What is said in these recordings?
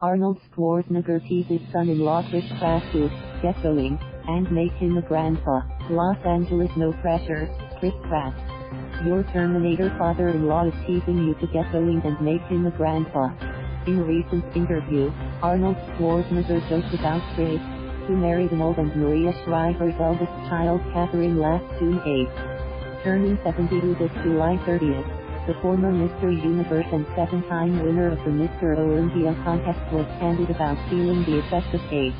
Arnold Schwarzenegger teases son-in-law Chris Pratt to get going and make him a grandpa. Los Angeles, no pressure, Chris Pratt. Your Terminator father-in-law is teasing you to get going and make him a grandpa. In a recent interview, Arnold Schwarzenegger joked about Chris, who married Ahnuld and Maria Shriver's eldest child Katherine last June 8. Turning 72 this July 30th, the former Mr. Universe and seven-time winner of the Mr. Olympia contest was candid about feeling the effect of age.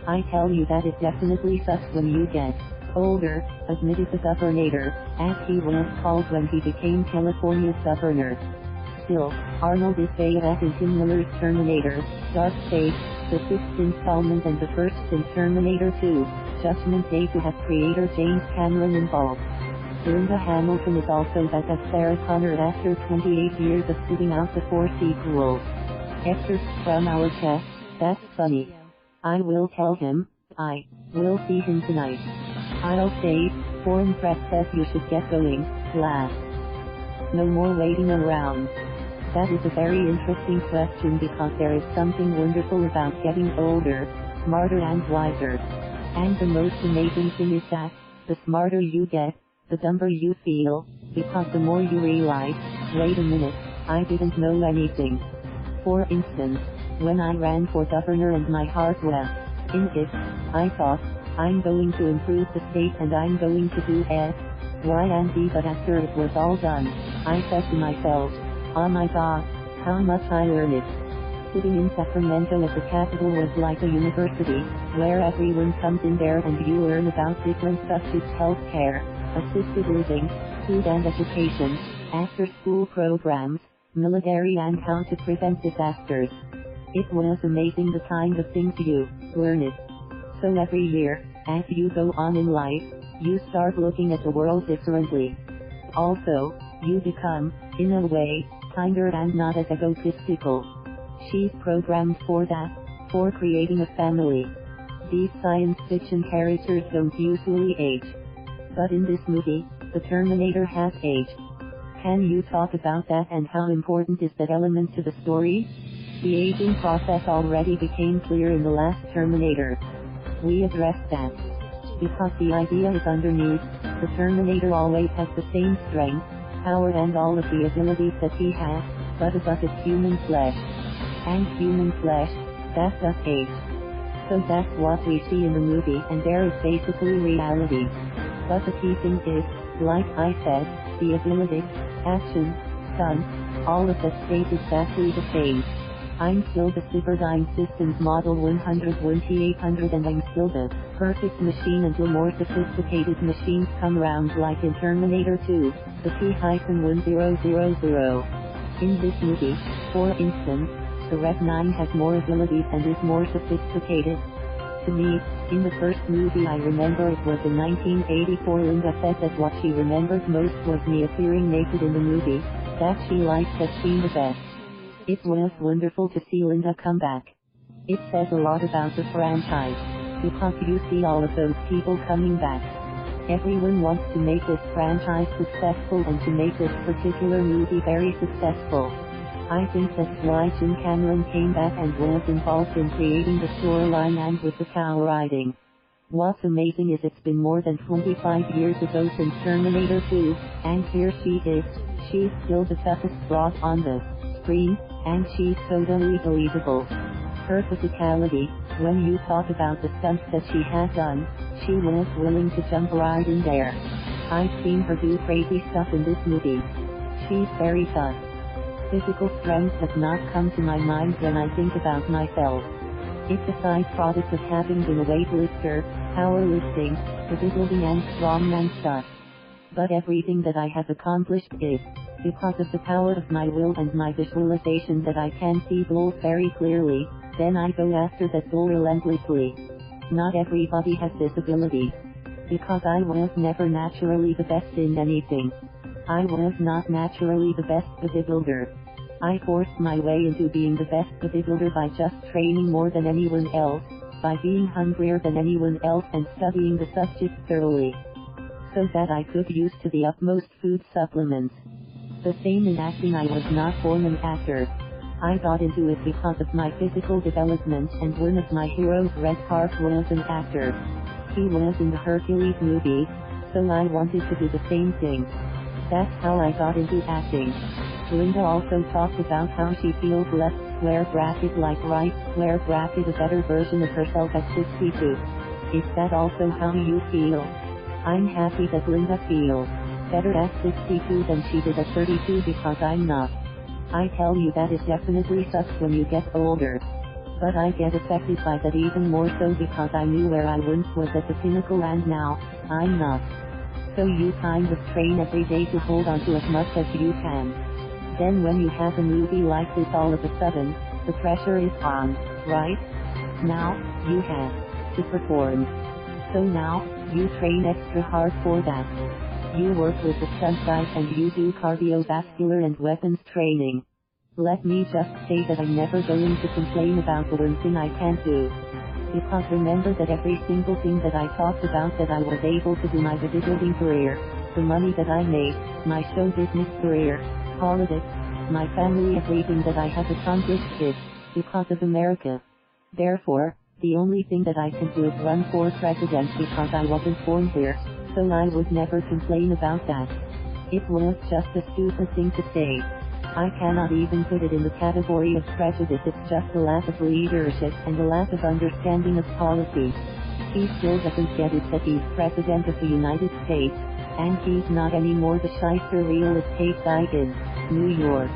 I tell you that it definitely sucks when you get older, admitted the Governator, as he was called when he became California's governor. Still, Arnold is baaaack in Tim Miller's Terminator, Dark Fate, the sixth installment and the first in Terminator 2, Judgment Day, to have creator James Cameron involved. Linda Hamilton is also back as Sarah Connor after 28 years of sitting out the 4 sequels. Excerpts from our chat. That's funny. I will tell him. I will see him tonight. I'll say, foreign press says you should get going, laugh. No more waiting around. That is a very interesting question because there is something wonderful about getting older, smarter and wiser. And the most amazing thing is that, the smarter you get, the dumber you feel, because the more you realize, wait a minute, I didn't know anything. For instance, when I ran for governor and my heart was in it, I thought, I'm going to improve the state and I'm going to do X, Y and Z, but after it was all done, I said to myself, oh my god, how much I learned. Sitting in Sacramento at the Capitol was like a university, where everyone comes in there and you learn about different subjects: healthcare, assisted living, food and education, after-school programs, military and how to prevent disasters. It was amazing the kind of things you learned. So every year, as you go on in life, you start looking at the world differently. Also, you become, in a way, kinder and not as egotistical. She's programmed for that, for creating a family. These science fiction characters don't usually age. But in this movie, the Terminator has aged. Can you talk about that and how important is that element to the story? The aging process already became clear in the last Terminator. We addressed that. Because the idea is underneath, the Terminator always has the same strength, power and all of the abilities that he has, but above it's human flesh. And human flesh, that does age. So that's what we see in the movie, and there is basically reality. But the key thing is, like I said, the ability, action, stunts, all of that stays exactly the same. I'm still the Superdyne Systems Model 100-2800 and I'm still the perfect machine until more sophisticated machines come around, like in Terminator 2, the T-1000. In this movie, for instance, the Red 9 has more abilities and is more sophisticated. To me, in the first movie I remember it was in 1984, Linda said that what she remembered most was me appearing naked in the movie, that she liked that scene the best. It was wonderful to see Linda come back. It says a lot about the franchise, because you see all of those people coming back. Everyone wants to make this franchise successful and to make this particular movie very successful. I think that's why Jim Cameron came back and was involved in creating the storyline and with the cow riding. What's amazing is it's been more than 25 years ago since Terminator 2, and here she is, she's still the toughest broad on the screen, and she's totally believable. Her physicality, when you thought about the stunts that she had done, she was willing to jump right in there. I've seen her do crazy stuff in this movie. She's very tough. Physical strength does not come to my mind when I think about myself. It's a side product of having been a weightlifter, powerlifting, bodybuilding and strongman stuff. But everything that I have accomplished is because of the power of my will and my visualization that I can see goals very clearly, then I go after that goal relentlessly. Not everybody has this ability. Because I was never naturally the best in anything. I was not naturally the best bodybuilder. I forced my way into being the best bodybuilder by just training more than anyone else, by being hungrier than anyone else and studying the subject thoroughly, so that I could use to the utmost food supplements. The same in acting. I was not born an actor. I got into it because of my physical development, and one of my heroes, Red Park, was an actor. He was in the Hercules movie, so I wanted to do the same thing. That's how I got into acting. Linda also talked about how she feels left square bracket like right square bracket, a better version of herself at 62. Is that also how you feel? I'm happy that Linda feels better at 62 than she did at 32, because I'm not. I tell you that it definitely sucks when you get older. But I get affected by that even more so because I knew where I once was at the pinnacle and now, I'm not. So you kind of train every day to hold on to as much as you can. Then when you have a movie like this, all of a sudden, the pressure is on, right? Now, you have to perform. So now, you train extra hard for that. You work with the stunt guys and you do cardiovascular and weapons training. Let me just say that I'm never going to complain about the one thing I can't do. Because remember that every single thing that I talked about that I was able to do, my bodybuilding career, the money that I made, my show business career, politics, my family, everything that I have accomplished is because of America. Therefore, the only thing that I can do is run for president because I wasn't born here, so I would never complain about that. It was just a stupid thing to say. I cannot even put it in the category of prejudice. It's just a lack of leadership and a lack of understanding of policy. He still doesn't get it that he's President of the United States, and he's not anymore the shyster real estate guy in New York.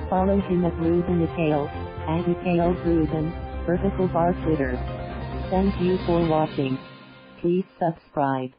Follow him at Ruben Itale, at Itale Ruben, Vertical Bar Twitter. Thank you for watching. Please subscribe.